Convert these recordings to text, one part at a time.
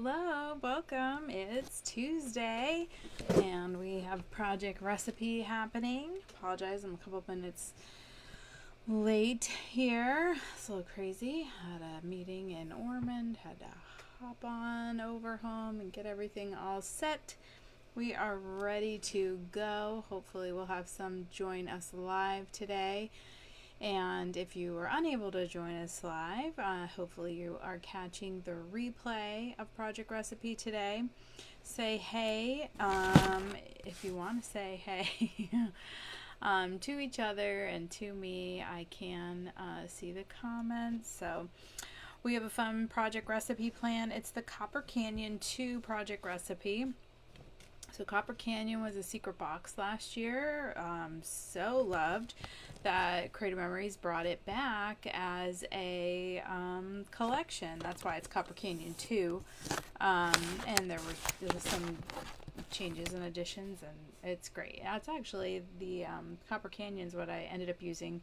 Hello, welcome. It's Tuesday and we have project recipe happening. Apologize, I'm a couple minutes late here. It's a little crazy. Had a meeting in Ormond, had to hop on over home and get everything all set. We are ready to go. Hopefully we'll have some join us live today. And if you were unable to join us live, hopefully you are catching the replay of Project Recipe today. Say hey if you want to say hey to each other and to me. I can see the comments. So we have a fun project recipe plan. It's the Copper Canyon 2 project recipe. So Copper Canyon was a secret box last year, so loved that Creative Memories brought it back as a collection. That's why it's Copper Canyon 2, and there was some changes and additions, and it's great. It's actually the Copper Canyon is what I ended up using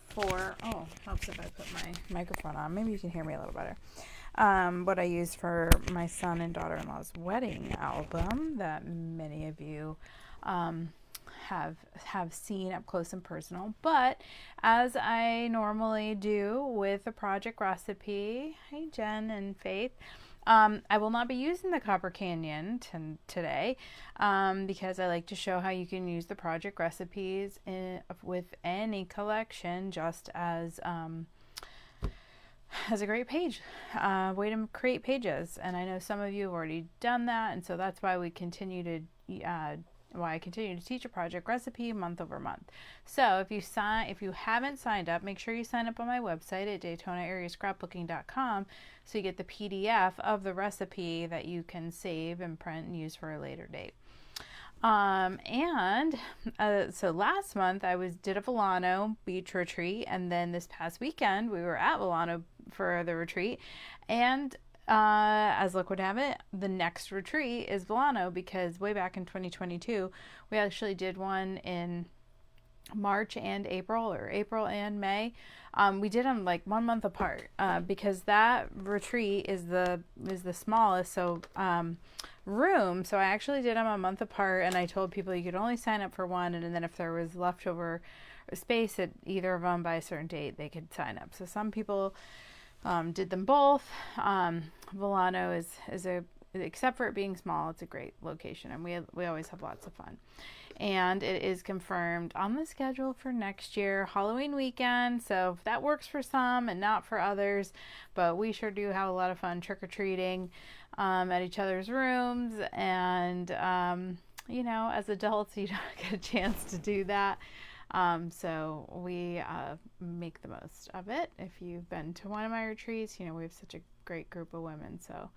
for, helps if I put my microphone on. Maybe you can hear me a little better. What I used for my son and daughter-in-law's wedding album that many of you have seen up close and personal. But as I normally do with a project recipe, hey Jen and Faith, I will not be using the Copper Canyon today because I like to show how you can use the project recipes with any collection just as a great page, way to create pages. And I know some of you have already done that, and so that's why we continue to why I continue to teach a project recipe month over month. So if you haven't signed up, make sure you sign up on my website at DaytonaAreaScrapbooking.com so you get the PDF of the recipe that you can save and print and use for a later date. So last month I did a Volano beach retreat, and then this past weekend we were at Volano for the retreat, and as luck would have it, the next retreat is Volano, because way back in 2022 we actually did one in March and April, or April and May. We did them like 1 month apart because that retreat is the smallest room. So I actually did them a month apart, and I told people you could only sign up for one, and then if there was leftover space at either of them by a certain date, they could sign up. So some people did them both. Volano is except for it being small, it's a great location, and we always have lots of fun. And it is confirmed on the schedule for next year, Halloween weekend. So if that works for some and not for others, but we sure do have a lot of fun trick-or-treating at each other's rooms. And, as adults, you don't get a chance to do that. So we make the most of it. If you've been to one of my retreats, we have such a great group of women. So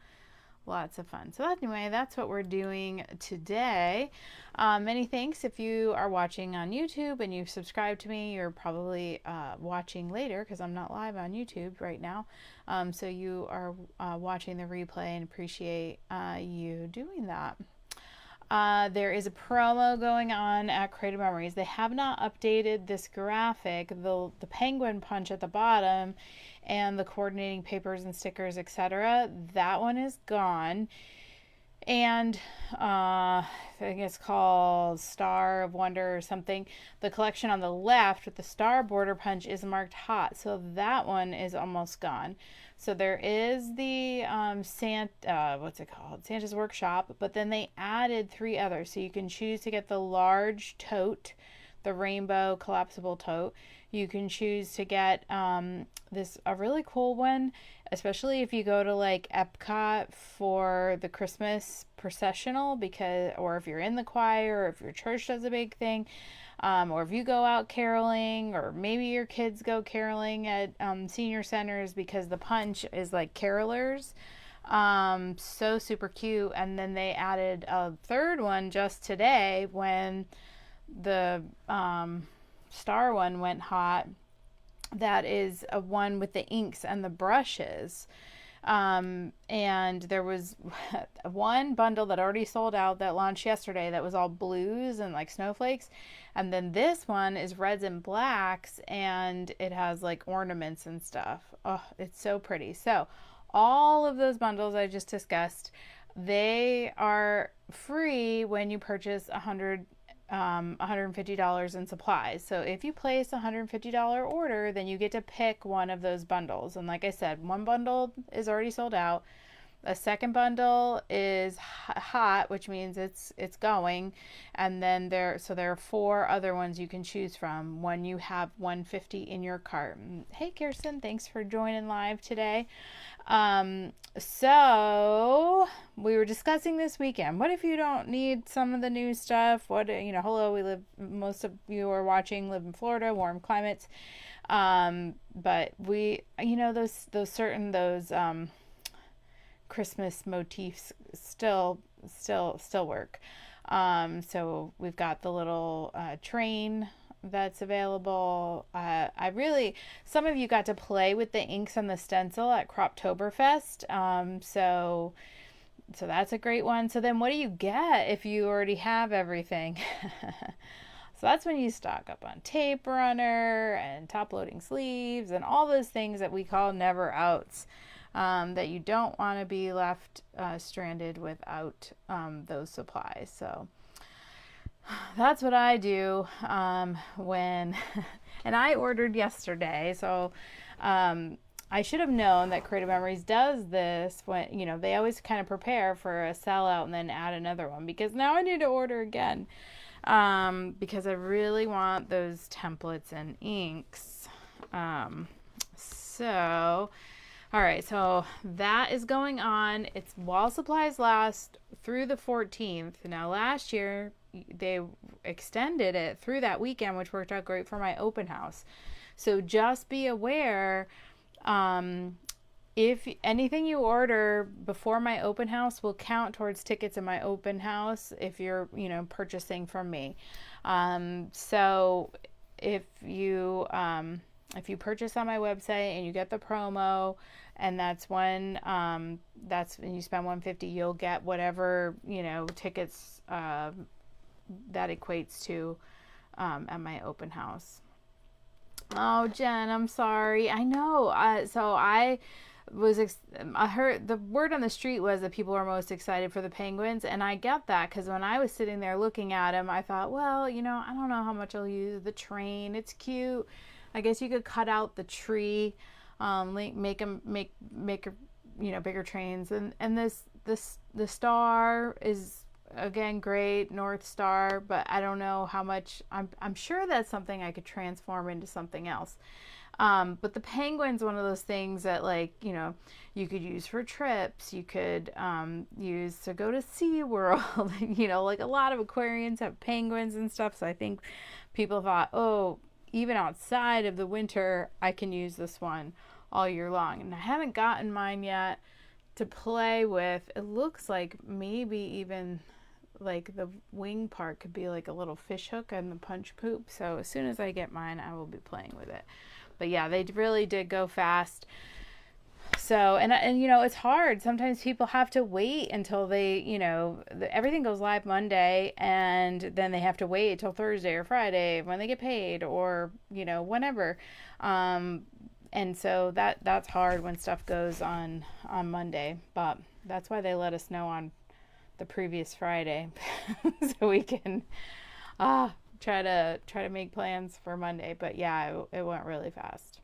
lots of fun. So anyway, that's what we're doing today. Many thanks. If you are watching on YouTube and you've subscribed to me, you're probably watching later because I'm not live on YouTube right now. So you are watching the replay, and appreciate you doing that. There is a promo going on at Creative Memories. They have not updated this graphic, the penguin punch at the bottom, and the coordinating papers and stickers, etc. That one is gone. And I think it's called Star of Wonder or something. The collection on the left with the star border punch is marked hot, so that one is almost gone. So there is the Santa's Workshop, but then they added 3 others. So you can choose to get the large tote, the rainbow collapsible tote. You can choose to get a really cool one, especially if you go to like Epcot for the Christmas processional, or if you're in the choir, or if your church does a big thing, or if you go out caroling, or maybe your kids go caroling at senior centers, because the punch is like carolers. So super cute. And then they added a 3rd one just today when the star one went hot. That is a one with the inks and the brushes. And there was one bundle that already sold out that launched yesterday that was all blues and like snowflakes. And then this one is reds and blacks, and it has like ornaments and stuff. Oh, it's so pretty. So all of those bundles I just discussed, they are free when you purchase $150 in supplies. So if you place a $150 order, then you get to pick one of those bundles. And like I said, one bundle is already sold out. A second bundle is hot, which means it's going, and then there are 4 other ones you can choose from when you have 150 in your cart. Hey Kirsten, thanks for joining live today. So we were discussing this weekend. What if you don't need some of the new stuff? Hello, most of you are watching live in Florida, warm climates. But we, those Christmas motifs still work. So we've got the little train that's available. Some of you got to play with the inks on the stencil at Croptoberfest. So that's a great one. So then what do you get if you already have everything? So that's when you stock up on tape runner and top loading sleeves and all those things that we call never outs. That you don't want to be left stranded without those supplies. So that's what I do when, and I ordered yesterday. So I should have known that Creative Memories does this when, they always kind of prepare for a sellout and then add another one, because now I need to order again because I really want those templates and inks. All right, so that is going on. It's while supplies last through the 14th. Now, last year, they extended it through that weekend, which worked out great for my open house. So just be aware, if anything you order before my open house will count towards tickets in my open house if you're, purchasing from me. So if you purchase on my website and you get the promo, and that's when you spend $150, you'll get whatever tickets that equates to at my open house. Oh, Jen, I'm sorry. I know. So I heard the word on the street was that people are most excited for the penguins, and I get that, because when I was sitting there looking at them, I thought, well, I don't know how much I'll use the train. It's cute. I guess you could cut out the tree, make bigger trains, and the star is again great, North Star, but I don't know how much. I'm sure that's something I could transform into something else. But the penguin's one of those things that you could use for trips. You could use to go to SeaWorld. Like a lot of aquariums have penguins and stuff. So I think people thought, oh, even outside of the winter, I can use this one all year long. And I haven't gotten mine yet to play with. It looks like maybe even like the wing part could be like a little fish hook and the punch poop. So as soon as I get mine, I will be playing with it. But yeah, they really did go fast. So, and it's hard. Sometimes people have to wait until they, everything goes live Monday, and then they have to wait till Thursday or Friday when they get paid, or, whenever. And so that's hard when stuff goes on Monday, but that's why they let us know on the previous Friday so we can try to make plans for Monday. But yeah, it went really fast.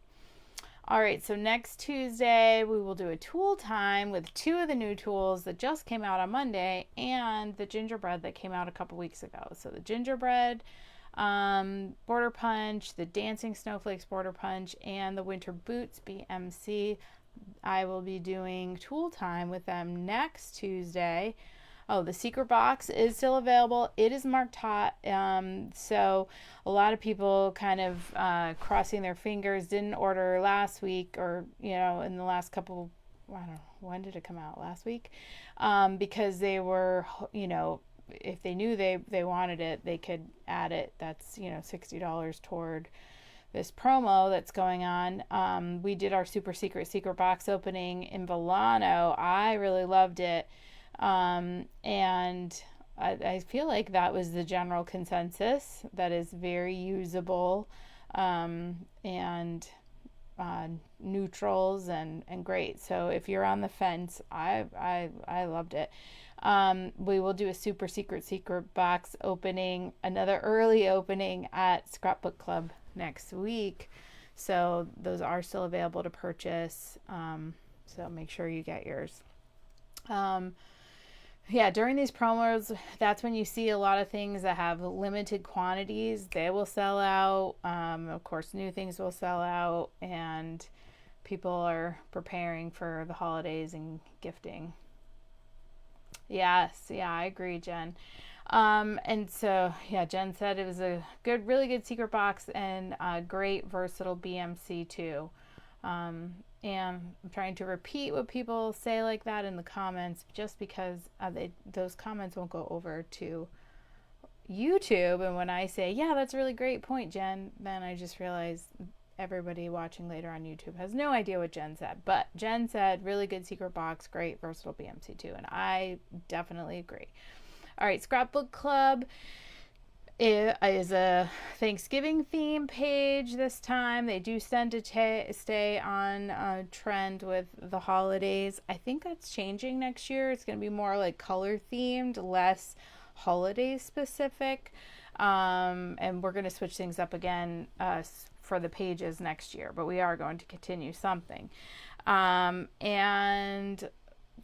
All right, so next Tuesday we will do a tool time with 2 of the new tools that just came out on Monday, and the gingerbread that came out a couple weeks ago. So the gingerbread border punch, the dancing snowflakes border punch, and the winter boots BMC. I will be doing tool time with them next Tuesday. Oh, the secret box is still available. It is marked hot. So a lot of people kind of crossing their fingers, didn't order last week, or, in the last couple, I don't know, when did it come out? Last week? Because they were, if they knew they wanted it, they could add it. That's, $60 toward this promo that's going on. We did our super secret box opening in Volano. I really loved it. And I feel like that was the general consensus, that is very usable, and neutrals and great. So if you're on the fence, I loved it. We will do a super secret box opening, another early opening at Scrapbook Club next week. So those are still available to purchase. So make sure you get yours. Yeah, during these promos, that's when you see a lot of things that have limited quantities. They will sell out. Of course, new things will sell out, and people are preparing for the holidays and gifting. Yes, yeah, I agree, Jen. And so, yeah, Jen said it was a good, really good secret box and a great versatile BMC too. And I'm trying to repeat what people say like that in the comments just because those comments won't go over to YouTube. And when I say, yeah, that's a really great point, Jen, then I just realize everybody watching later on YouTube has no idea what Jen said. But Jen said, really good secret box, great versatile BMC too. And I definitely agree. All right, Scrapbook Club. It is a Thanksgiving theme page this time. They do tend to stay on trend with the holidays. I think that's changing next year. It's going to be more like color themed, less holiday specific. And we're going to switch things up again for the pages next year, but we are going to continue something. And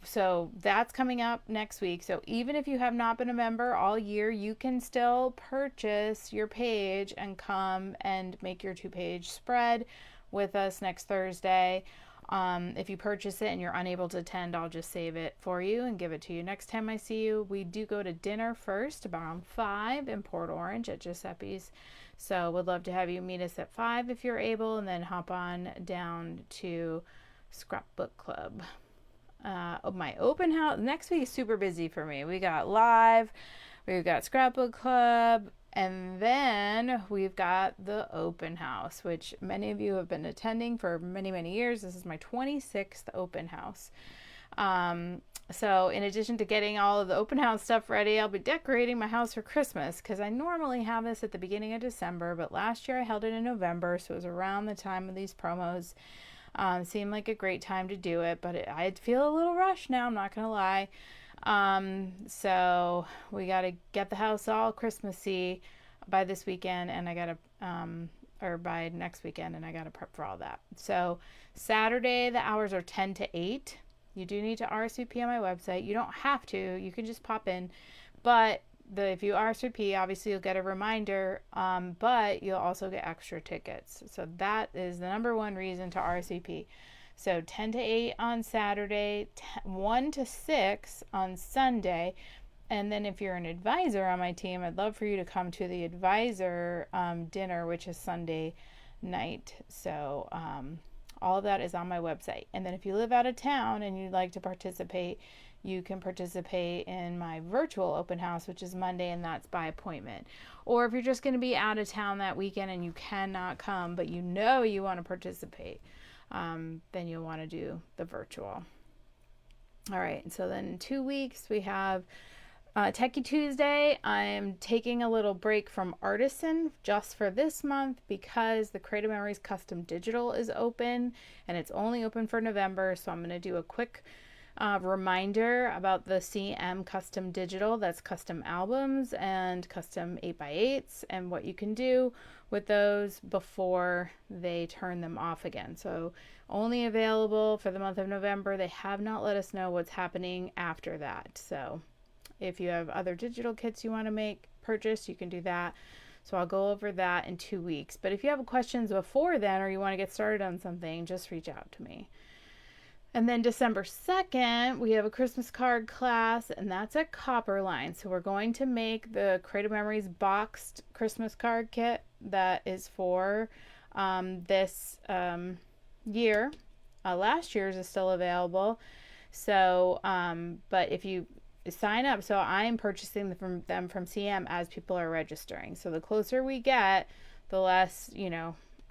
so that's coming up next week. So even if you have not been a member all year, you can still purchase your page and come and make your 2-page spread with us next Thursday. If you purchase it and you're unable to attend, I'll just save it for you and give it to you next time I see you. We do go to dinner first around 5 in Port Orange at Giuseppe's. So would love to have you meet us at 5 if you're able, and then hop on down to Scrapbook Club. My open house next week is super busy for me. We got live, we've got Scrapbook Club, and then we've got the open house, which many of you have been attending for many years. This is my 26th open house. So in addition to getting all of the open house stuff ready, I'll be decorating my house for Christmas, because I normally have this at the beginning of December, but last year I held it in November, so it was around the time of these promos. Seemed like a great time to do it, but I feel a little rushed now, I'm not gonna lie. So we gotta get the house all Christmassy by this weekend, and I gotta or by next weekend, and I gotta prep for all that. So Saturday the hours are 10 to 8. You do need to RSVP on my website. You don't have to, you can just pop in, but if you RSVP, obviously you'll get a reminder, but you'll also get extra tickets. So that is the number one reason to RSVP. So 10 to 8 on Saturday, 1 to 6 on Sunday. And then if you're an advisor on my team, I'd love for you to come to the advisor dinner, which is Sunday night. So all of that is on my website. And then if you live out of town and you'd like to participate, you can participate in my virtual open house, which is Monday, and that's by appointment. Or if you're just going to be out of town that weekend and you cannot come, but you know you want to participate, then you'll want to do the virtual. All right, so then in 2 weeks we have Techie Tuesday. I'm taking a little break from Artisan just for this month because the Creative Memories Custom Digital is open, and it's only open for November, so I'm going to do a quick reminder about the CM Custom Digital. That's custom albums and custom 8x8s, and what you can do with those before they turn them off again. So only available for the month of November. They have not let us know what's happening after that. So if you have other digital kits you want to purchase, you can do that. So I'll go over that in 2 weeks. But if you have questions before then, or you want to get started on something, just reach out to me. And then December 2nd, we have a Christmas card class, and that's at Copperline. So we're going to make the Creative Memories boxed Christmas card kit that is for this year. Last year's is still available. So, but if you sign up, so I'm purchasing them from CM as people are registering. So the closer we get, the less,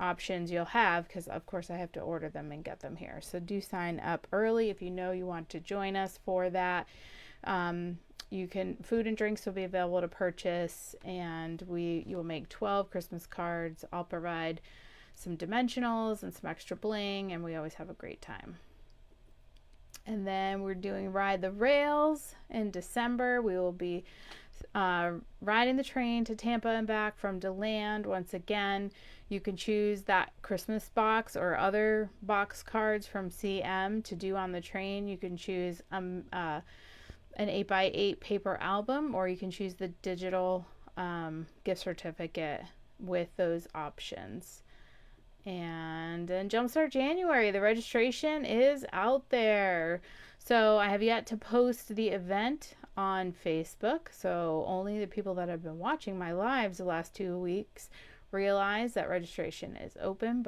options you'll have, because of course I have to order them and get them here. So do sign up early if you know you want to join us for that. Food and drinks will be available to purchase, and you will make 12 Christmas cards. I'll provide some dimensionals and some extra bling, and we always have a great time. And then we're doing Ride the Rails in December. We will be riding the train to Tampa and back from DeLand. Once again, you can choose that Christmas box or other box cards from CM to do on the train. You can choose an 8x8 paper album, or you can choose the digital gift certificate with those options. And then Jumpstart January, the registration is out there. So I have yet to post the event on Facebook. So only the people that have been watching my lives the last 2 weeks realize that registration is open,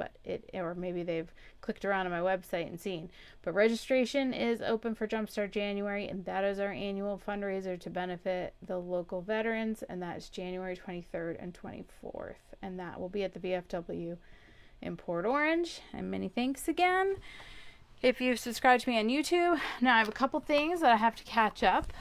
or maybe they've clicked around on my website and seen. But registration is open for Jumpstart January, and that is our annual fundraiser to benefit the local veterans, and that is January 23rd and 24th. And that will be at the VFW in Port Orange. And many thanks again. If you've subscribed to me on YouTube, now I have a couple things that I have to catch up.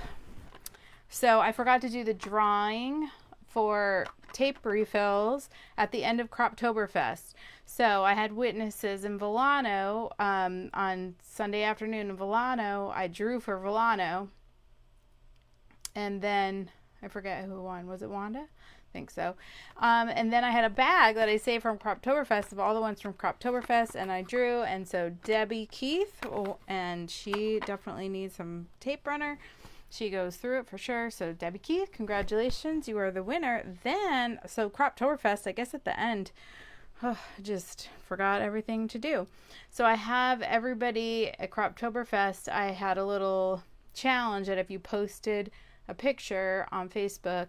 So I forgot to do the drawing for tape refills at the end of Croptoberfest. So I had witnesses in Volano on Sunday afternoon in Volano. I drew for Volano. And then I forget who won. Was it Wanda? Think so. And then I had a bag that I saved from Croptoberfest of all the ones from Croptoberfest, and I drew. And so Debbie Keith, and she definitely needs some tape runner. She goes through it for sure. So Debbie Keith, congratulations, you are the winner. Then, so Croptoberfest, I guess at the end, just forgot everything to do. So I have everybody at Croptoberfest. I had a little challenge that if you posted a picture on Facebook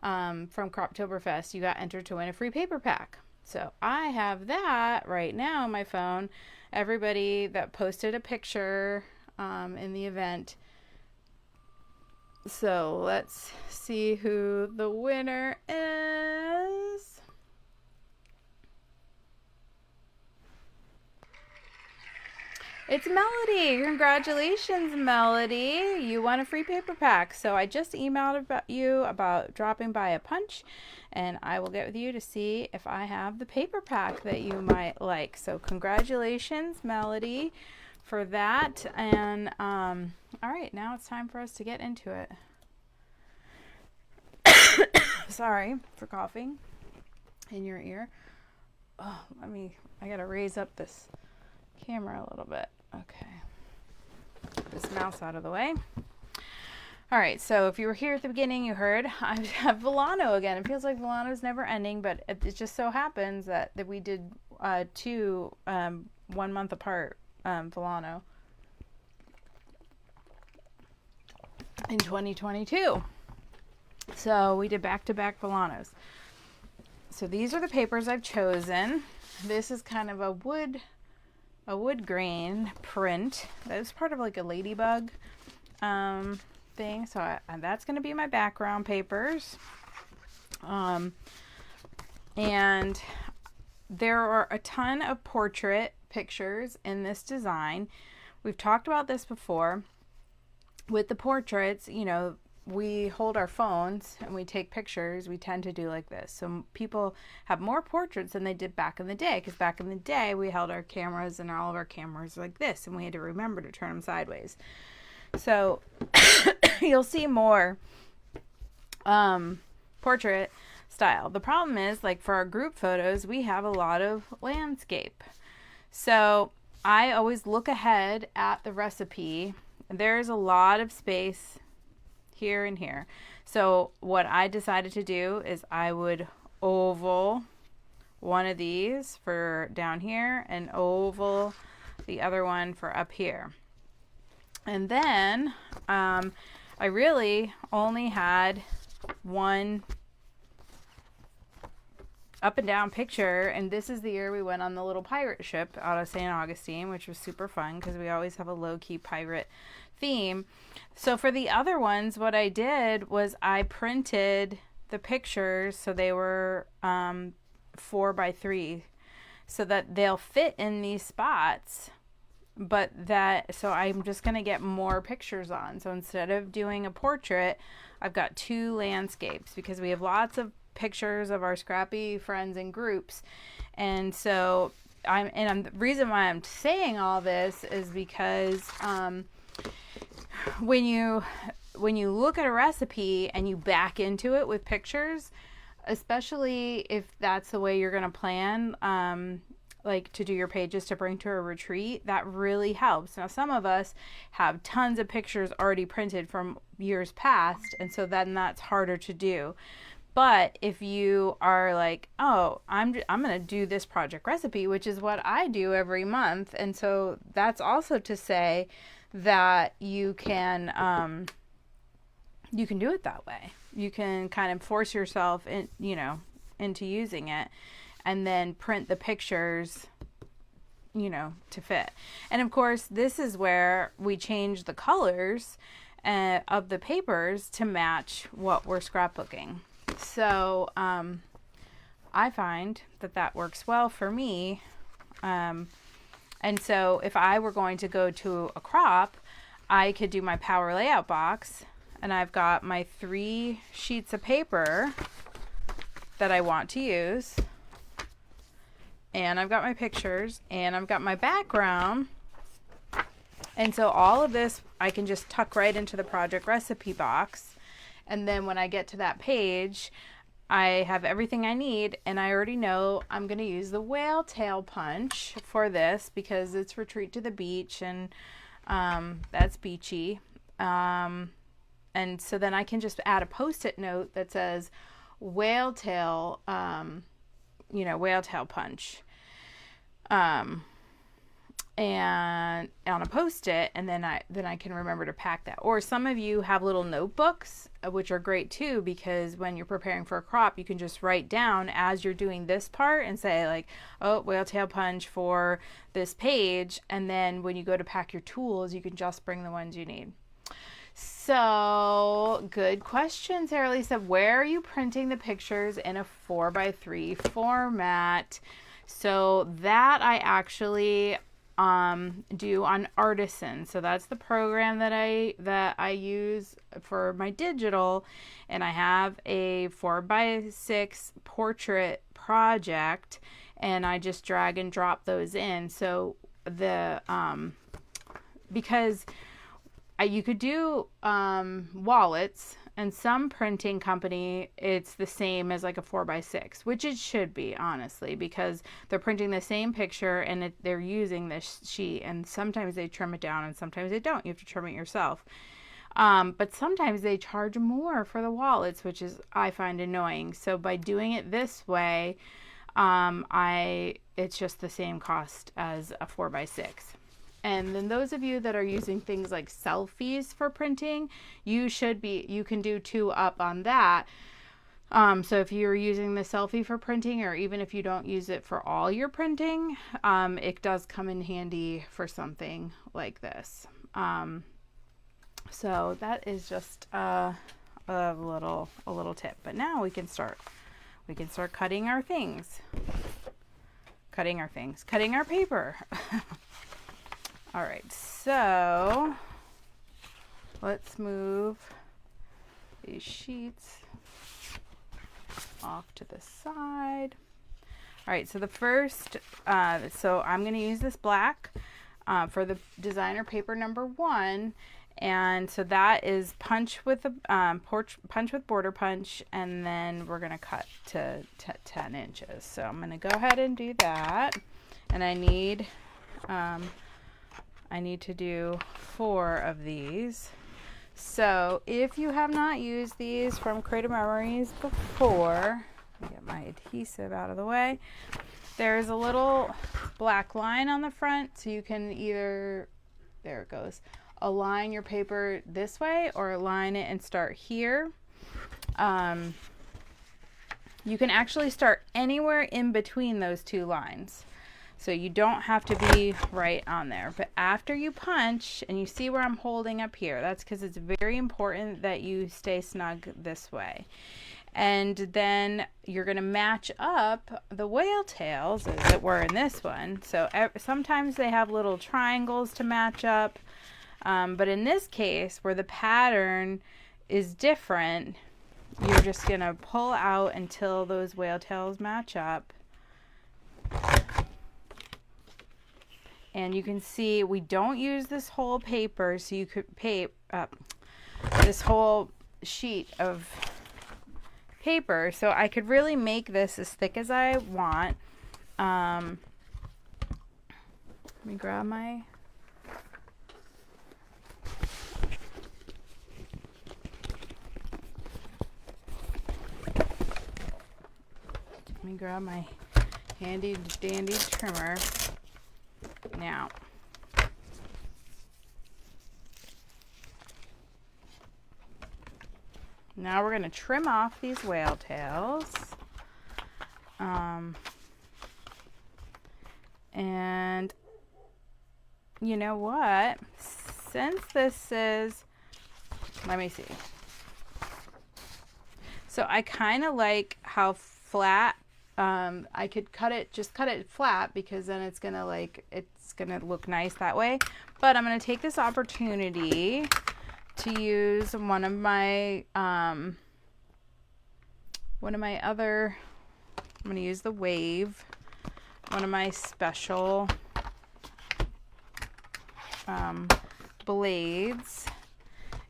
from Croptoberfest, you got entered to win a free paper pack. So I have that right now on my phone. Everybody that posted a picture in the event. So let's see who the winner is. It's Melody. Congratulations, Melody. You won a free paper pack. So I just emailed you about dropping by a punch, and I will get with you to see if I have the paper pack that you might like. So congratulations, Melody, for that. And all right, now it's time for us to get into it. Sorry for coughing in your ear. Oh, I gotta raise up this camera a little bit. Okay. This mouse out of the way. All right, so if you were here at the beginning, you heard I have Volano again. It feels like Volano's never ending, but it just so happens that we did two 1 month apart Volano in 2022. So we did back-to-back Volanos. So these are the papers I've chosen. This is kind of a wood grain print. That was part of like a ladybug thing. So that's going to be my background papers. And there are a ton of portrait pictures in this design. We've talked about this before. With the portraits, you know, we hold our phones and we take pictures. We tend to do like this. So people have more portraits than they did back in the day, because back in the day we held our cameras and all of our cameras like this, and we had to remember to turn them sideways. So you'll see more portrait style. The problem is, like for our group photos, we have a lot of landscape. So I always look ahead at the recipe. There's a lot of space here and here. So what I decided to do is I would oval one of these for down here and oval the other one for up here. And then I really only had one up and down picture, and this is the year we went on the little pirate ship out of St. Augustine, which was super fun because we always have a low-key pirate theme. So for the other ones, what I did was I printed the pictures so they were 4x3 so that they'll fit in these spots, so I'm just going to get more pictures on. So instead of doing a portrait, I've got two landscapes because we have lots of pictures of our scrappy friends in groups. And so the reason why I'm saying all this is because when you look at a recipe and you back into it with pictures, especially if that's the way you're going to plan, like to do your pages to bring to a retreat, that really helps. Now, some of us have tons of pictures already printed from years past, and so then that's harder to do. But if you are like, oh, I'm going to do this project recipe, which is what I do every month, and so that's also to say that you can do it that way. You can kind of force yourself into using it, and then print the pictures, to fit. And of course, this is where we change the colors of the papers to match what we're scrapbooking. So I find that works well for me. And so if I were going to go to a crop, I could do my power layout box, and I've got my 3 sheets of paper that I want to use, and I've got my pictures, and I've got my background. And so all of this I can just tuck right into the project recipe box. And then when I get to that page, I have everything I need, and I already know I'm going to use the whale tail punch for this because it's retreat to the beach, and that's beachy. And so then I can just add a Post-it note that says whale tail, whale tail punch. And on a Post-it, and then I can remember to pack that. Or some of you have little notebooks, which are great too, because when you're preparing for a crop, you can just write down as you're doing this part and say like, oh, whale tail punch for this page, and then when you go to pack your tools, you can just bring the ones you need. So, good question, Sarah Lisa. Where are you printing the pictures in a 4x3 format? So that I actually do on Artisan. So that's the program that I use for my digital, and I have a 4x6 portrait project, and I just drag and drop those in. So because you could do wallets, and some printing company, it's the same as like a 4x6, which it should be, honestly, because they're printing the same picture and they're using this sheet, and sometimes they trim it down and sometimes they don't. You have to trim it yourself. But sometimes they charge more for the wallets, which I find annoying. So by doing it this way, it's just the same cost as a 4x6. And then those of you that are using things like selfies for printing, you can do 2 up on that. So if you're using the selfie for printing, or even if you don't use it for all your printing, it does come in handy for something like this. So that is just a little tip. But now we can start cutting our things. Cutting our paper. All right, so let's move these sheets off to the side. All right, so the first, so I'm going to use this black for the designer paper number 1, and so that is punch with border punch, and then we're going to cut to 10 inches. So I'm going to go ahead and do that, and I need to do 4 of these. So if you have not used these from Creative Memories before, get my adhesive out of the way, there's a little black line on the front, so you can either, there it goes, align your paper this way or align it and start here. You can actually start anywhere in between those 2 lines. So you don't have to be right on there. But after you punch, and you see where I'm holding up here, that's because it's very important that you stay snug this way. And then you're going to match up the whale tails, as it were, in this one. So sometimes they have little triangles to match up. But in this case, where the pattern is different, you're just going to pull out until those whale tails match up. And you can see we don't use this whole paper, so you could this whole sheet of paper. So I could really make this as thick as I want. Let me grab my... Let me grab my handy dandy trimmer. Now, we're going to trim off these whale tails. And you know what? Since this is, let me see. So I kind of like how flat, I could just cut it flat, because then it's going to look nice that way. But I'm going to take this opportunity to use one of my I'm going to use the Wave, one of my special blades.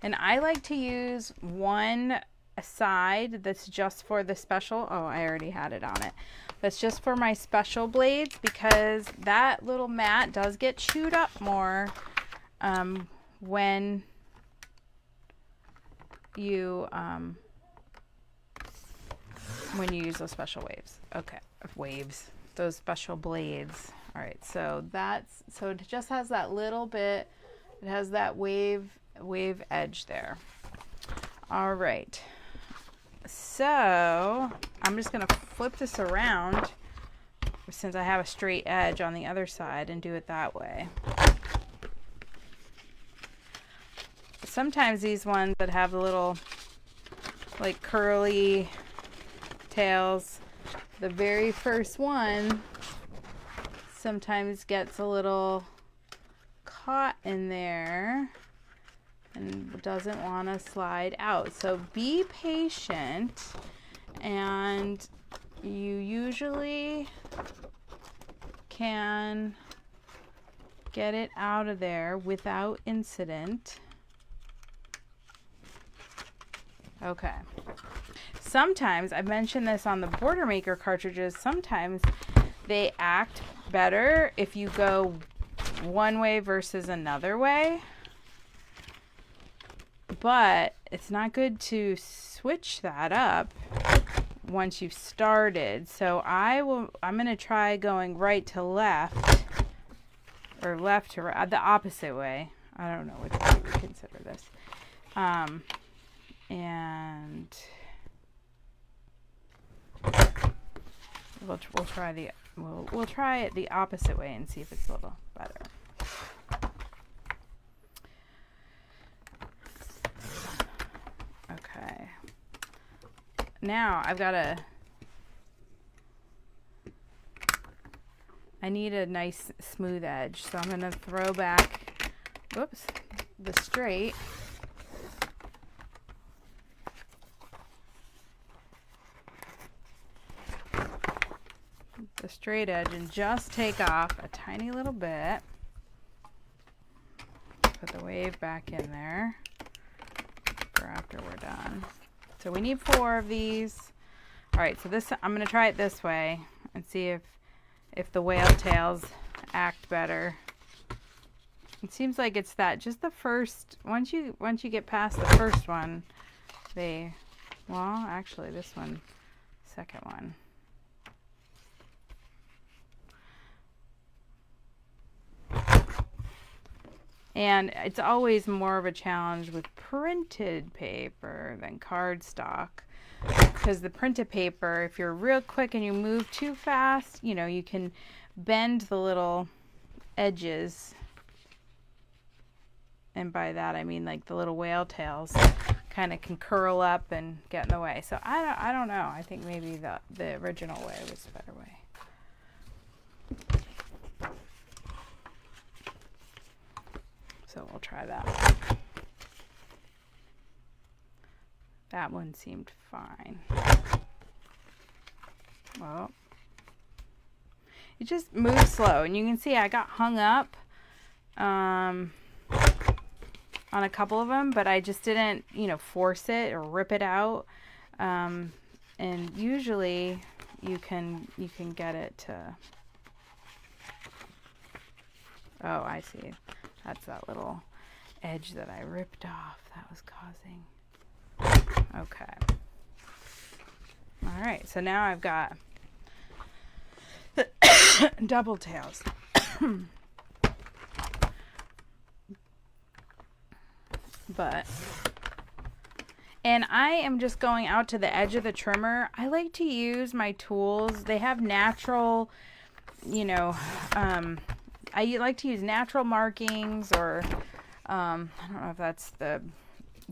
And I like to use one side that's just for the special. Oh, I already had it on it. That's just for my special blades, because that little mat does get chewed up more when you use those special waves. Those special blades. All right, so it just has that little bit. It has that wave edge there. All right. So I'm just going to flip this around, since I have a straight edge on the other side, and do it that way. Sometimes these ones that have the little like curly tails, the very first one sometimes gets a little caught in there and doesn't want to slide out. So be patient, and you usually can get it out of there without incident. Okay. Sometimes, I've mentioned this on the Boilermaker cartridges, sometimes they act better if you go one way versus another way. But it's not good to switch that up once you've started. So I'm going to try going right to left, or left to right, the opposite way. I don't know which way we consider this. And we'll try it the opposite way and see if it's a little better. Okay. Now I need a nice smooth edge, so I'm going to throw back, the straight. The straight edge, and just take off a tiny little bit. Put the wave back in there for after we're done. So we need 4 of these. All right, so this, I'm going to try it this way and see if the whale tails act better. It seems like it's that just the first, once you get past the first one, actually this one, second one. And it's always more of a challenge with printed paper than cardstock, because the printed paper, if you're real quick and you move too fast, you can bend the little edges. And by that I mean like the little whale tails kind of can curl up and get in the way. So I don't know. I think maybe the original way was a better way. So we'll try that. That one seemed fine. Well, it just moves slow, and you can see I got hung up on a couple of them, but I just didn't, you know, force it or rip it out. And usually you can get it to. Oh, I see. That's that little edge that I ripped off that was causing. Okay. All right. So now I've got double tails. And I am just going out to the edge of the trimmer. I like to use my tools. They have natural, you know, I like to use natural markings, or I don't know if that's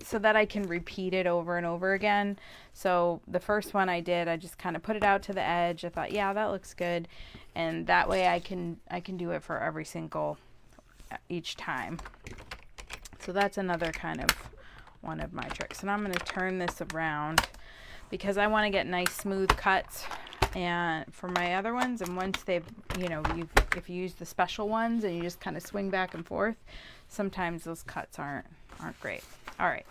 so that I can repeat it over and over again. So the first one I did, I just kind of put it out to the edge. I thought, yeah, that looks good. And that way I can do it for each time. So that's another kind of one of my tricks. And I'm going to turn this around because I want to get nice smooth cuts and for my other ones. And once they've, you know, if you use the special ones and you just kind of swing back and forth, sometimes those cuts aren't great. All right.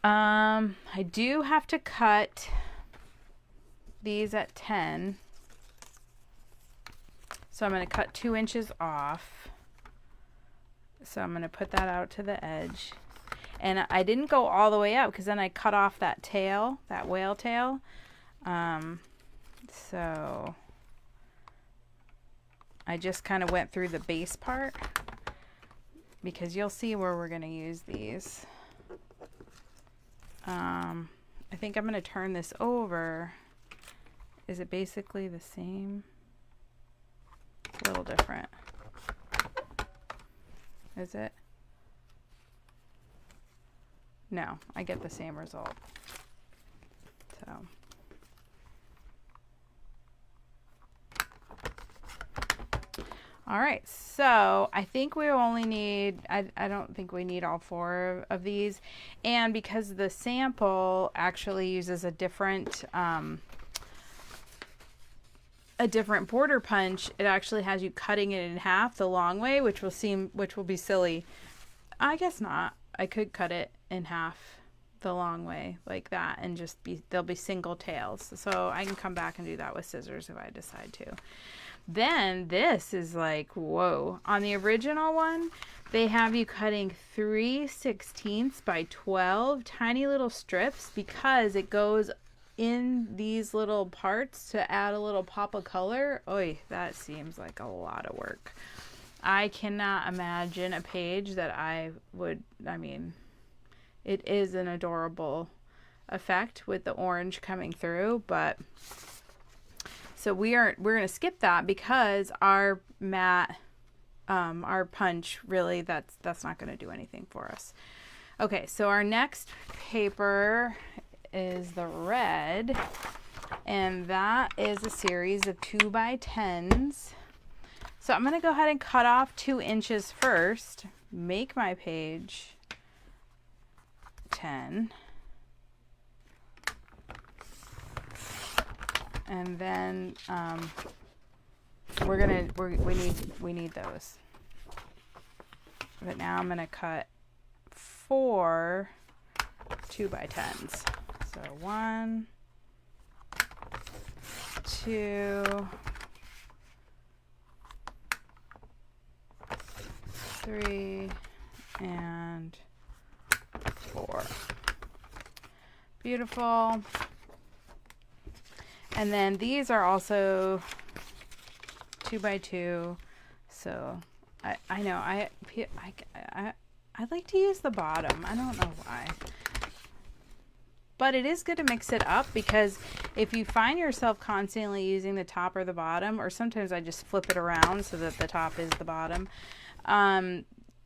I do have to cut these at 10. So I'm going to cut 2 inches off. So I'm going to put that out to the edge. And I didn't go all the way up because then I cut off that tail, that whale tail. So I just kind of went through the base part because you'll see where we're going to use these. I think I'm going to turn this over. Is it basically the same? It's a little different. Is it? No, I get the same result. So. All right, so I think we only need, I don't think we need all 4 of these. And because the sample actually uses a different border punch, it actually has you cutting it in half the long way, which will be silly. I guess not. I could cut it in half the long way like that and there'll be single tails. So I can come back and do that with scissors if I decide to. Then this is like, whoa. On the original one, they have you cutting 3/16 by 12 tiny little strips because it goes in these little parts to add a little pop of color. Oy, that seems like a lot of work. I cannot imagine a page that it is an adorable effect with the orange coming through, but so we're going to skip that because our matte, our punch, really, that's not going to do anything for us. Okay, so our next paper is the red, and that is a series of 2x10s. So I'm going to go ahead and cut off 2 inches first, make my page 10. And then we need those. But now I'm gonna cut 4 2x10s. So 1, 2, 3, and 4. Beautiful. And then these are also 2x2. So I know I like to use the bottom. I don't know why. But it is good to mix it up because if you find yourself constantly using the top or the bottom, or sometimes I just flip it around so that the top is the bottom.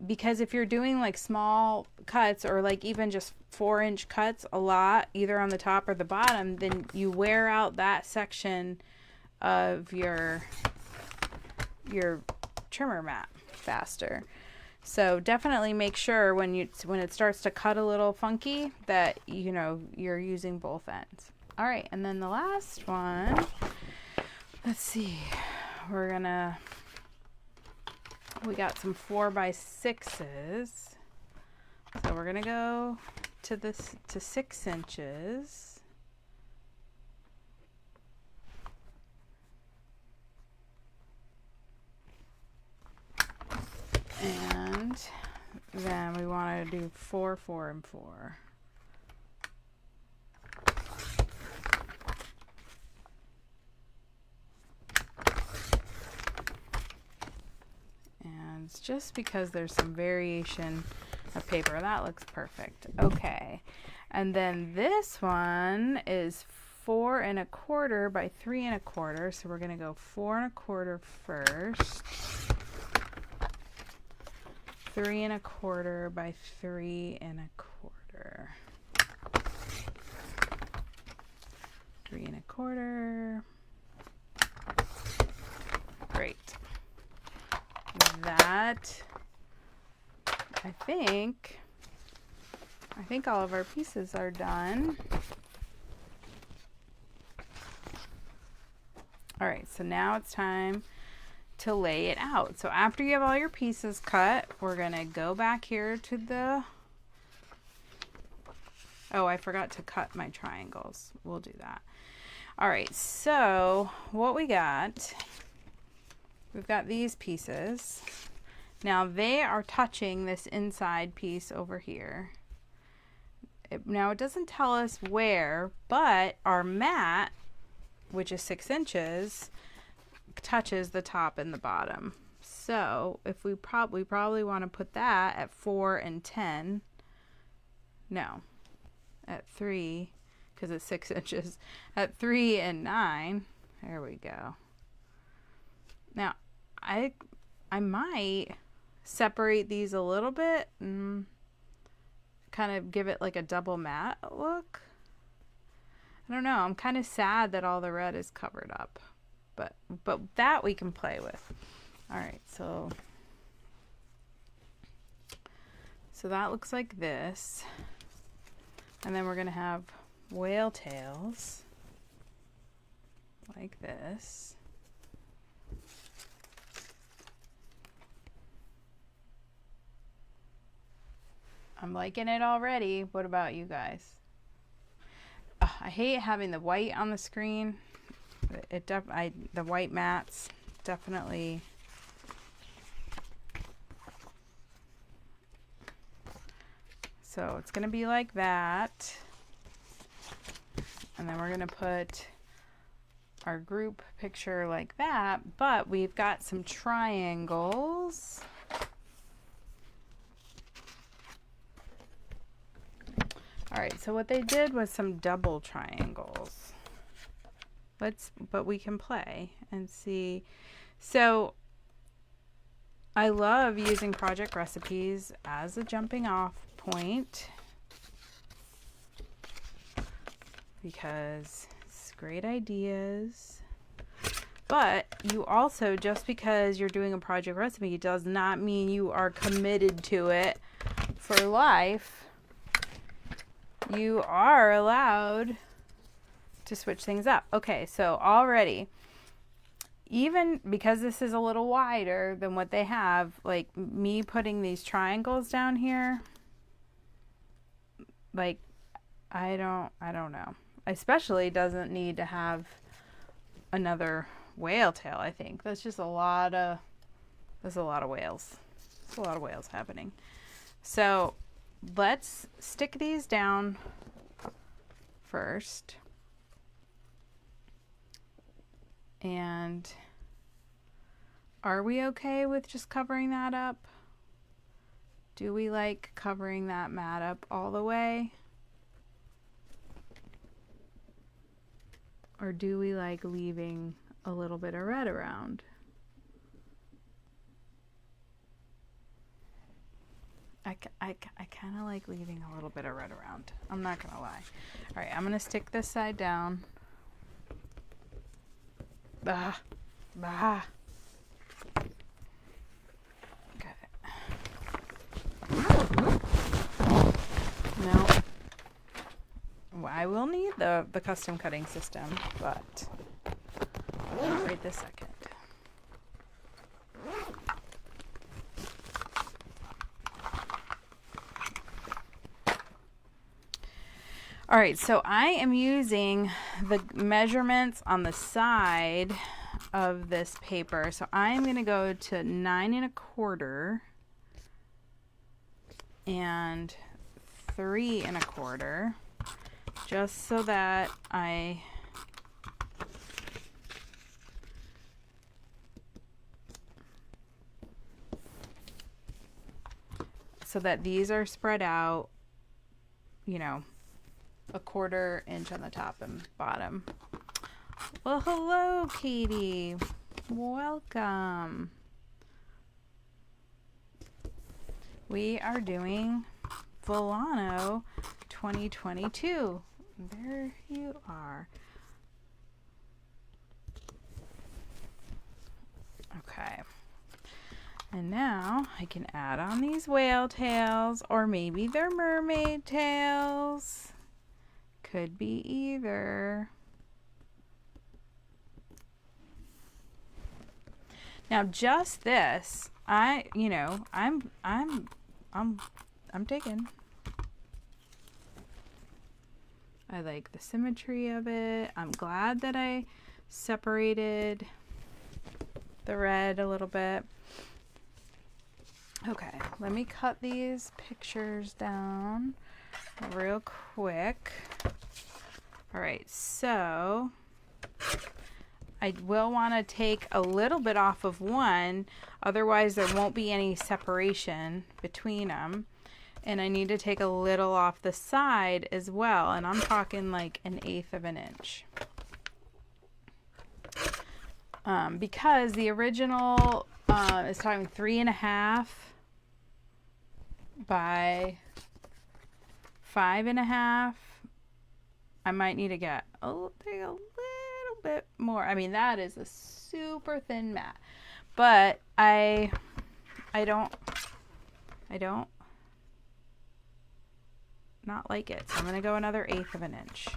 Because if you're doing like small cuts or like even just 4-inch cuts a lot, either on the top or the bottom, then you wear out that section of your trimmer mat faster. So definitely make sure when it starts to cut a little funky that you're using both ends. All right, and then the last one, let's see, we got some 4x6s. So we're gonna go to 6 inches. And then we want to do 4, 4, and 4. And it's just because there's some variation of paper. That looks perfect. Okay. And then this one is 4 1/4 by 3 1/4. So we're going to go 4 1/4 first. 3 1/4 by 3 1/4. 3 1/4. Great. That, I think all of our pieces are done. All right, so now it's time to lay it out. So after you have all your pieces cut, we're gonna go back here to the, oh, I forgot to cut my triangles. We'll do that. All right, so what we've got these pieces. Now they are touching this inside piece over here. Now it doesn't tell us where, but our mat, which is 6 inches, touches the top and the bottom. So if we probably want to put that at 4 and 10. No, at 3, because it's 6 inches. At 3 and 9. There we go. Now I might separate these a little bit and kind of give it like a double mat look. I don't know. I'm kind of sad that all the red is covered up, but that we can play with. All right, so that looks like this, and then we're gonna have whale tails like this. I'm liking it already. What about you guys? I hate having the white on the screen. The white mats definitely. So it's gonna be like that, and then we're gonna put our group picture like that. But we've got some triangles. All right, so what they did was some double triangles. But we can play and see. So I love using project recipes as a jumping off point because it's great ideas. But you also, just because you're doing a project recipe does not mean you are committed to it for life. You are allowed to switch things up. Okay, so already, even because this is a little wider than what they have, like me putting these triangles down here, like I don't know. Especially doesn't need to have another whale tail. I think that's just there's a lot of whales. There's a lot of whales happening. So let's stick these down first. And are we okay with just covering that up? Do we like covering that mat up all the way? Or do we like leaving a little bit of red around? I kind of like leaving a little bit of red around. I'm not going to lie. All right, I'm going to stick this side down. Bah. Okay. I will need the custom cutting system, but not right this second. All right, so I am using the measurements on the side of this paper. So I'm going to go to 9 1/4 and 3 1/4, just so that these are spread out, you know, 1/4 inch on the top and bottom. Well, hello, Katie. Welcome. We are doing Volano 2022. There you are. Okay. And now I can add on these whale tails, or maybe they're mermaid tails. Could be either. Now just this, I'm digging. I like the symmetry of it. I'm glad that I separated the red a little bit. Okay, let me cut these pictures down real quick. All right, so I will want to take a little bit off of one, otherwise there won't be any separation between them. And I need to take a little off the side as well, and I'm talking like 1/8 of an inch. Because the original is talking 3 1/2 by 5 1/2. I might need to get take a little bit more. I mean, that is a super thin mat, but I don't not like it. So I'm going to go another 1/8 of an inch.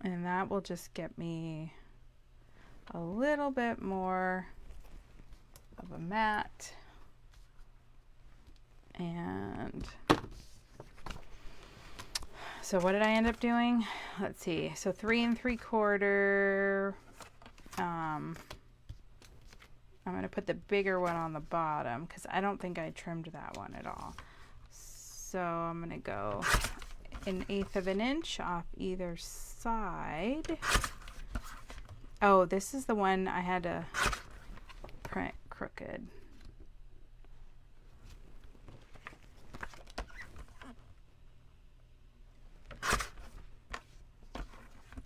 And that will just get me a little bit more of a mat. And so what did I end up doing? Let's see. So 3 3/4. I'm going to put the bigger one on the bottom because I don't think I trimmed that one at all. So I'm going to go 1/8 of an inch off either side. Oh, this is the one I had to print crooked.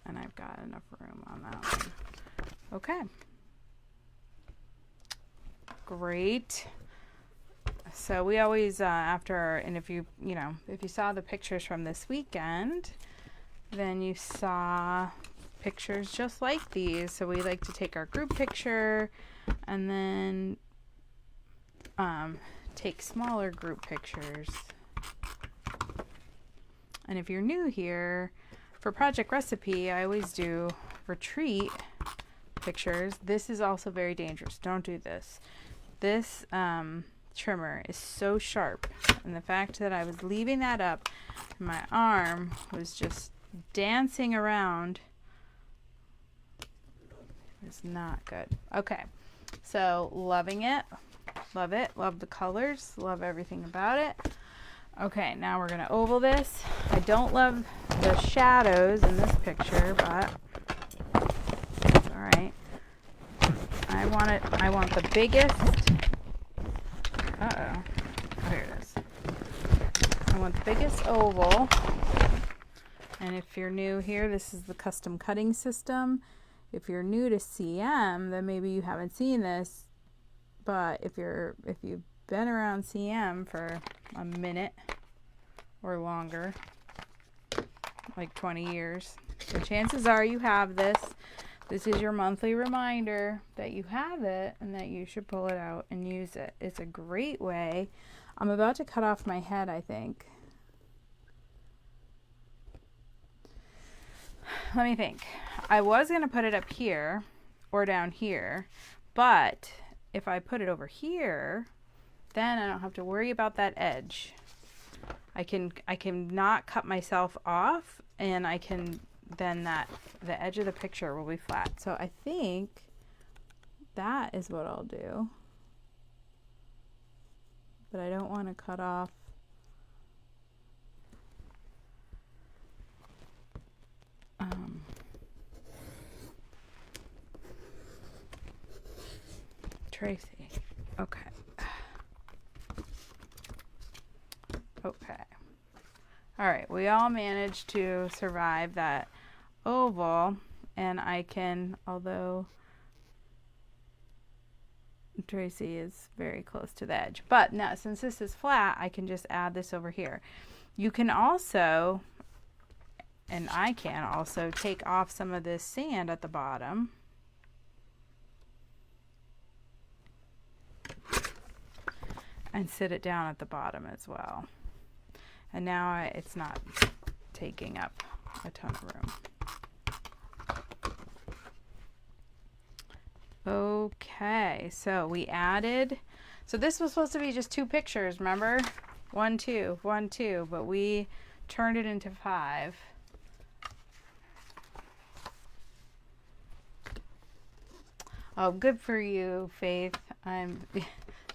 And I've got enough room on that one. Okay. Great. So we always, and if you saw the pictures from this weekend, then you saw pictures just like these. So we like to take our group picture and then take smaller group pictures. And if you're new here, for Project Recipe, I always do retreat pictures. This is also very dangerous. Don't do this. This trimmer is so sharp, and the fact that I was leaving that up, my arm was just dancing around. It's not good. Okay, so loving it, love the colors, love everything about it. Okay, now we're gonna oval this. I don't love the shadows in this picture, but it's all right. I want the biggest. Uh-oh. There it is. I want the biggest oval. And if you're new here, this is the custom cutting system. If you're new to CM, then maybe you haven't seen this. But if you've been around CM for a minute or longer, like 20 years, the chances are you have this. This is your monthly reminder that you have it and that you should pull it out and use it. It's a great way. I'm about to cut off my head, I think. Let me think. I was going to put it up here or down here, but if I put it over here, then I don't have to worry about that edge. I can not cut myself off, and I can then the edge of the picture will be flat. So I think that is what I'll do. But I don't want to cut off Tracy. Okay. Okay. All right, we all managed to survive that oval, and I can, although Tracy is very close to the edge, but now since this is flat, I can just add this over here. You can also, and I can also, take off some of this sand at the bottom. And sit it down at the bottom as well. And now it's not taking up a ton of room. Okay, so we added, so this was supposed to be just 2 pictures, remember? 1, 2, 1, 2, but we turned it into 5. Oh, good for you, Faith. I'm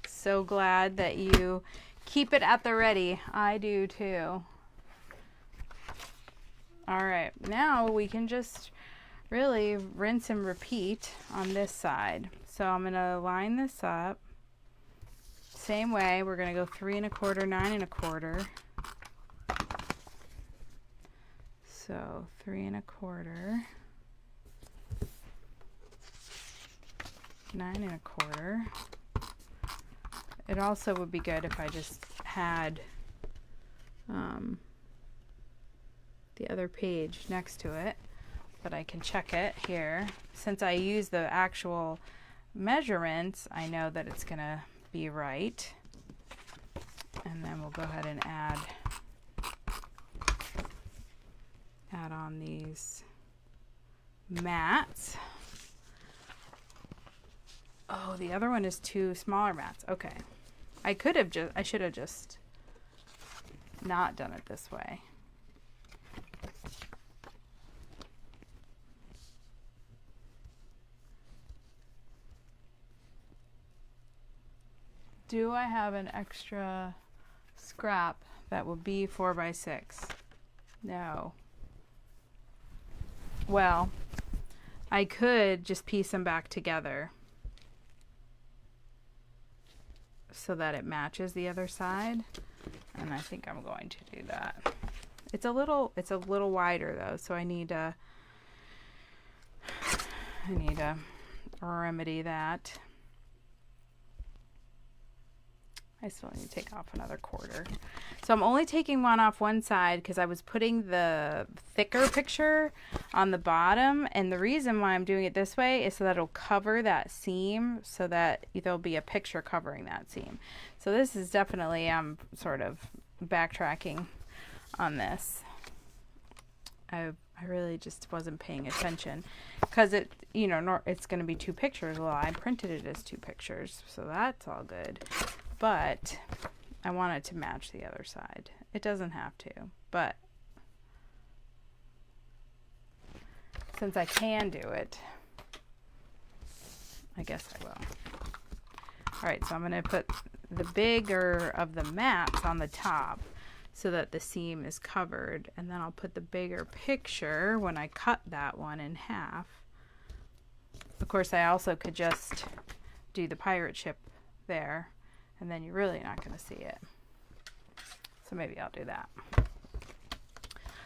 so glad that you keep it at the ready. I do too. All right, now we can just really rinse and repeat on this side. So I'm going to line this up. Same way, we're going to go 3 1/4, 9 1/4. So 3 1/4, 9 1/4. It also would be good if I just had the other page next to it, but I can check it here. Since I use the actual measurements, I know that it's going to be right. And then we'll go ahead and add on these mats. Oh, the other one is 2 smaller mats. Okay. I should have just not done it this way. Do I have an extra scrap that will be 4 by 6? No. Well, I could just piece them back together so that it matches the other side, and I think I'm going to do that. It's a little wider though, so I need to remedy that. I still need to take off another 1/4. So I'm only taking one off one side because I was putting the thicker picture on the bottom, and the reason why I'm doing it this way is so that it'll cover that seam, so that there'll be a picture covering that seam. So this is definitely, I'm sort of backtracking on this. I really just wasn't paying attention because it, it's going to be 2 pictures. Well, I printed it as 2 pictures, so that's all good. But I want it to match the other side. It doesn't have to, but since I can do it, I guess I will. All right, so I'm going to put the bigger of the mats on the top so that the seam is covered, and then I'll put the bigger picture when I cut that one in half. Of course, I also could just do the pirate ship there, and then you're really not going to see it. So maybe I'll do that.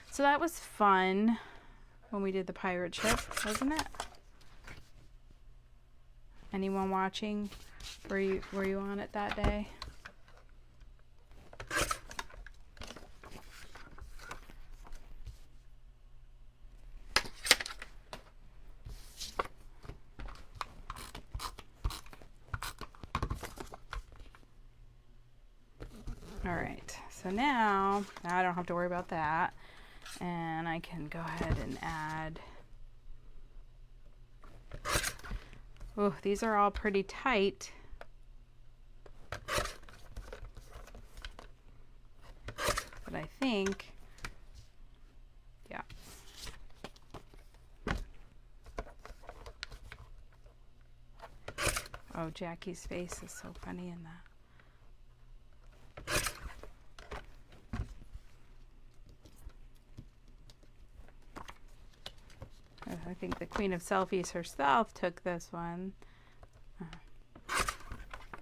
So that was fun when we did the pirate ship, wasn't it? Anyone watching? Were you on it that day? So now I don't have to worry about that. And I can go ahead and add. Oh, these are all pretty tight. But I think, yeah. Oh, Jackie's face is so funny in that. I think the Queen of Selfies herself took this one.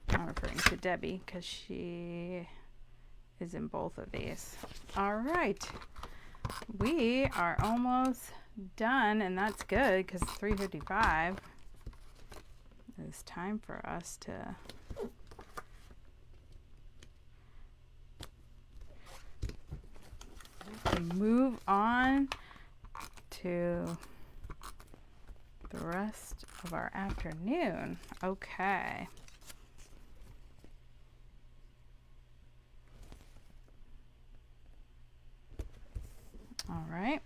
I'm referring to Debbie because she is in both of these. All right. We are almost done, and that's good because it's 3:55. It's time for us to move on to the rest of our afternoon. Okay. All right.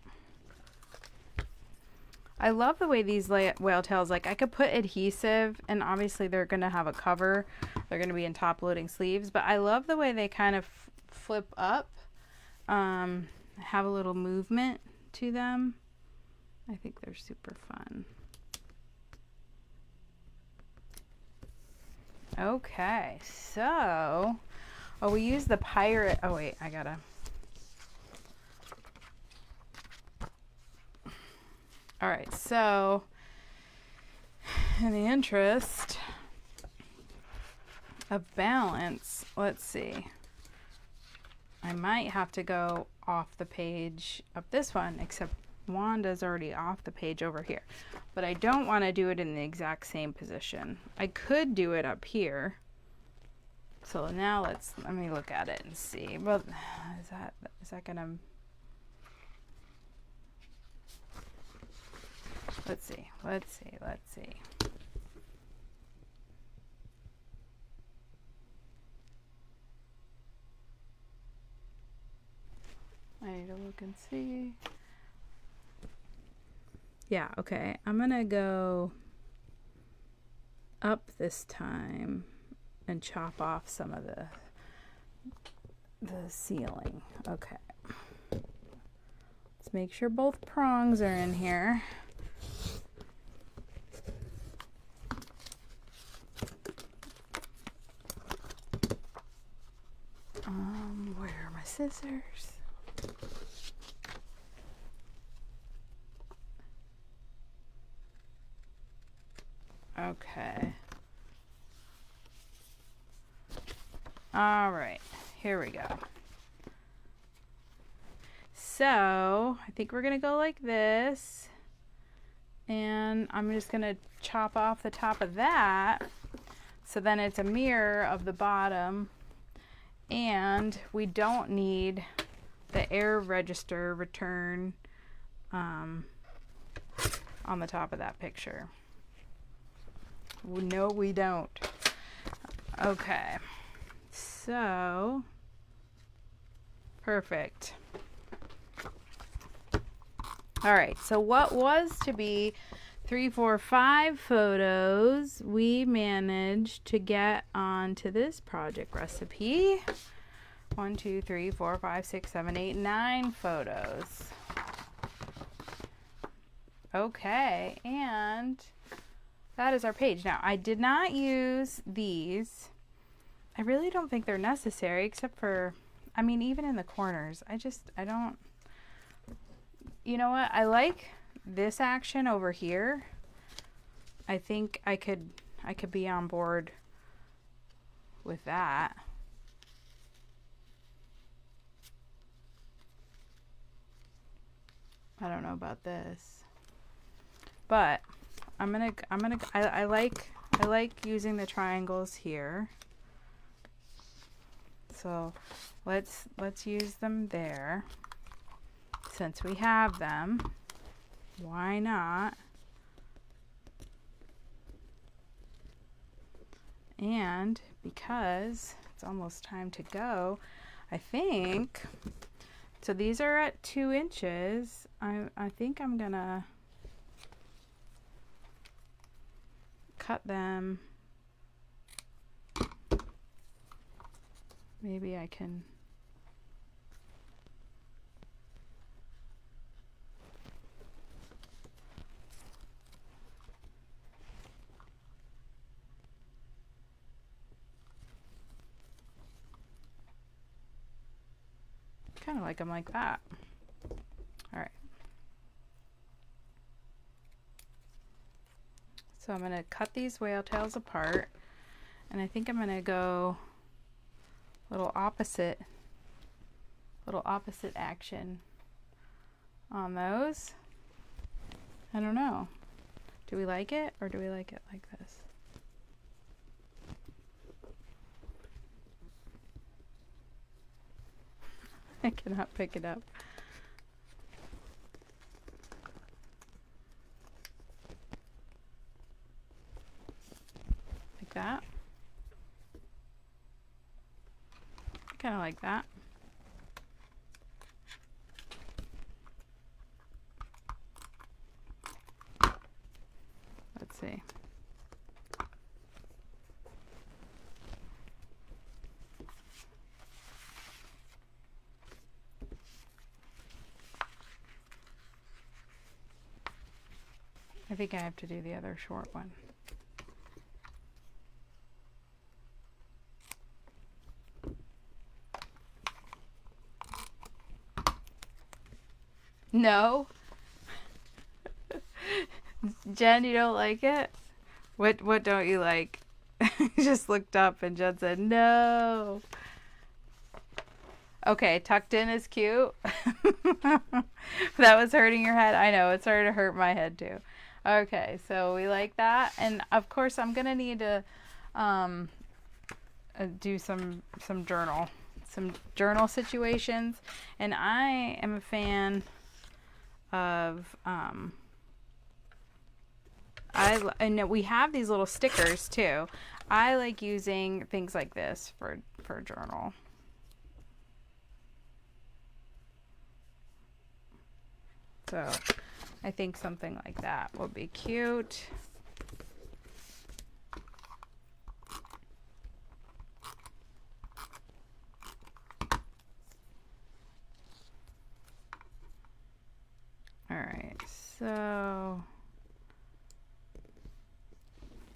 I love the way these whale tails, like I could put adhesive, and obviously they're going to have a cover. They're going to be in top loading sleeves, but I love the way they kind of flip up, have a little movement to them. I think they're super fun. Okay, so, oh, we use the pirate. Oh wait, I gotta. All right, so in the interest of balance, let's see. I might have to go off the page of this one, except Wanda's already off the page over here. But I don't want to do it in the exact same position. I could do it up here. So now let me look at it and see. Well, is that gonna, let's see. I need to look and see. Yeah, okay. I'm gonna go up this time and chop off some of the ceiling. Okay. Let's make sure both prongs are in here. Where are my scissors? Okay. All right, here we go. So I think we're gonna go like this, and I'm just gonna chop off the top of that, so then it's a mirror of the bottom, and we don't need the air register return on the top of that picture. No, we don't. Okay, so perfect. All right, so what was to be 3, 4, 5 photos, we managed to get onto this project recipe. 1, 2, 3, 4, 5, 6, 7, 8, 9 photos. Okay, and that is our page. Now, I did not use these. I really don't think they're necessary, except for, I mean, even in the corners. I don't, you know what? I like this action over here. I think I could be on board with that. I don't know about this, but I like using the triangles here. So let's use them there. Since we have them, why not? And because it's almost time to go, I think, so these are at 2 inches. I think I'm gonna cut them. Maybe I can. Kind of like them like that. All right. So I'm going to cut these whale tails apart, and I think I'm going to go little opposite action on those. I don't know. Do we like it, or do we like it like this? I cannot pick it up. Like that. Kind of like that. Let's see. I think I have to do the other short one. No? Jen, you don't like it? What don't you like? You just looked up and Jen said no. Okay, tucked in is cute. That was hurting your head. I know, it's starting to hurt my head too. Okay, so we like that, and of course I'm gonna need to do some journal situations, and I am a fan of and we have these little stickers too. I like using things like this for journal. So I think something like that would be cute. All right, so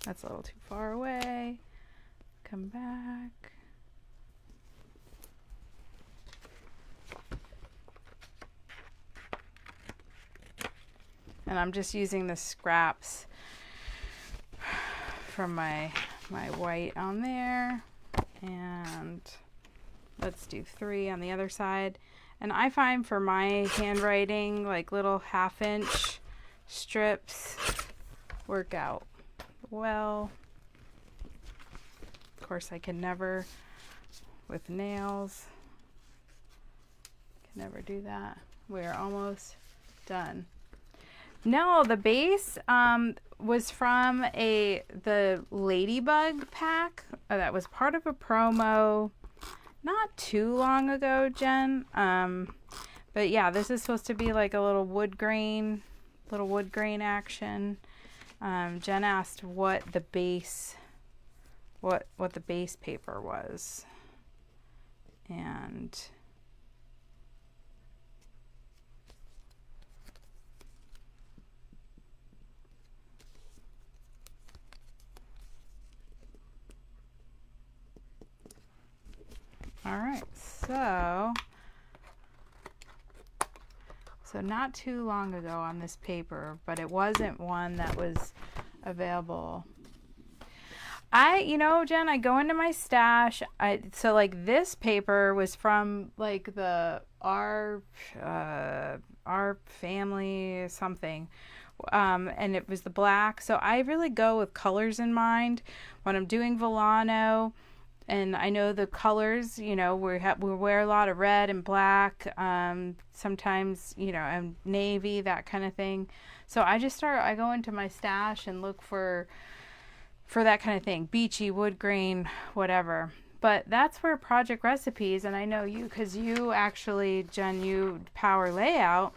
that's a little too far away. Come back. And I'm just using the scraps from my white on there. And let's do 3 on the other side. And I find for my handwriting, like little 1/2-inch strips work out well. Of course, I can never, with nails, can never do that. We're almost done. No, the base was from the Ladybug pack that was part of a promo not too long ago, Jen. But yeah, this is supposed to be like a little wood grain action. Jen asked what the base paper was, and all right, so not too long ago on this paper, but it wasn't one that was available. Jen, I go into my stash. So like this paper was from like our family something. And it was the black. So I really go with colors in mind when I'm doing Volano. And I know the colors, we wear a lot of red and black, sometimes, and navy, that kind of thing. So I go into my stash and look for that kind of thing, beachy, wood grain, whatever. But that's where project recipes, and I know you, because you actually, Jen, you power layout,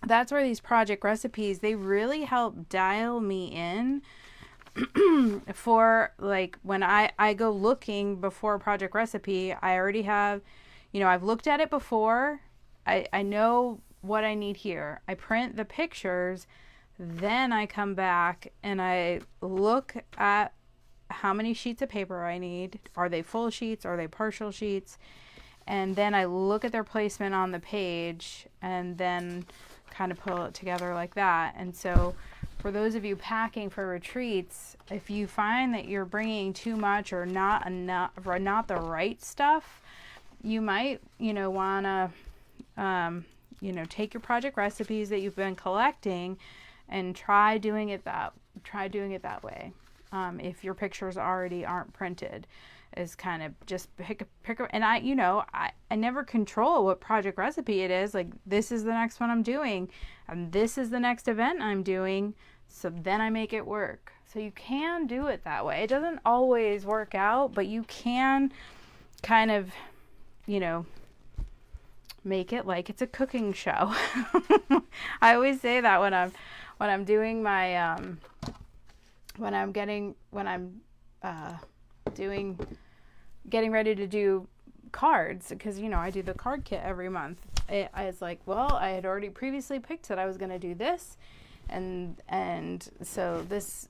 that's where these project recipes, they really help dial me in for like when I go looking before a project recipe. I already have, I've looked at it before. I know what I need here. I print the pictures, then I come back and I look at how many sheets of paper I need. Are they full sheets? Are they partial sheets? And then I look at their placement on the page and then kind of pull it together like that. And so for those of you packing for retreats, if you find that you're bringing too much or not enough or not the right stuff, you might, want to, take your project recipes that you've been collecting and try doing it that way. If your pictures already aren't printed, is kind of just pick up. And I never control what project recipe it is. Like, this is the next one I'm doing, and this is the next event I'm doing. So then I make it work. So you can do it that way. It doesn't always work out, but you can kind of, make it like it's a cooking show. I always say that when I'm doing my getting ready to do cards, because I do the card kit every month. I was like, well, I had already previously picked that I was going to do this, and so this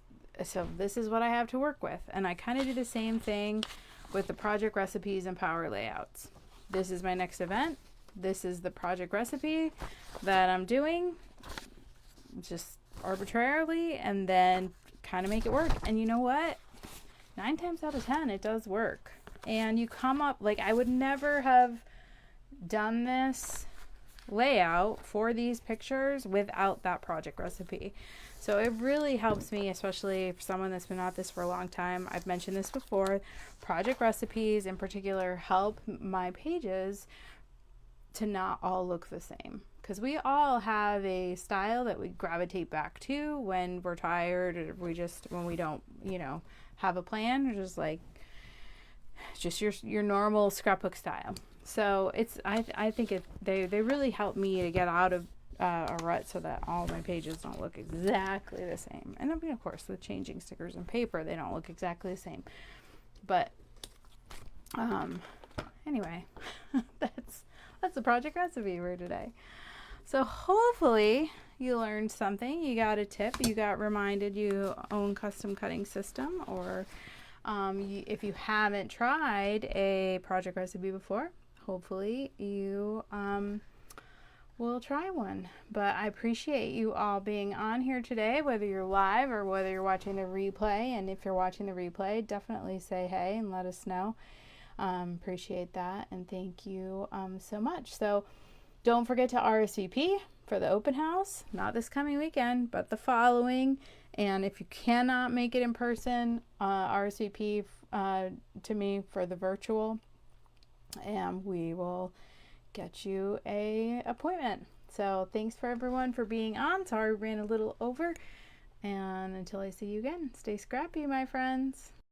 is what I have to work with. And I kind of do the same thing with the project recipes and power layouts. This is my next event. This is the project recipe that I'm doing, just arbitrarily, and then kind of make it work. And you know what? 9 times out of 10, it does work. And you come up, like, I would never have done this layout for these pictures without that project recipe. So it really helps me, especially for someone that's been at this for a long time. I've mentioned this before. Project recipes in particular help my pages to not all look the same, because we all have a style that we gravitate back to when we're tired, or when we don't, have a plan. Or just like, just your normal scrapbook style. So I think they really help me to get out of a rut, so that all my pages don't look exactly the same. And I mean, of course, with changing stickers and paper, they don't look exactly the same. But anyway, that's the project recipe for today. So hopefully you learned something. You got a tip. You got reminded you own custom cutting system, or if you haven't tried a project recipe before, hopefully you will try one. But I appreciate you all being on here today, whether you're live or whether you're watching the replay. And if you're watching the replay, definitely say hey and let us know. Appreciate that, and thank you so much. So don't forget to RSVP for the open house, not this coming weekend, but the following. And if you cannot make it in person, RSVP to me for the virtual, and we will get you a appointment. So thanks for everyone for being on. Sorry we ran a little over, and until I see you again, stay scrappy, my friends.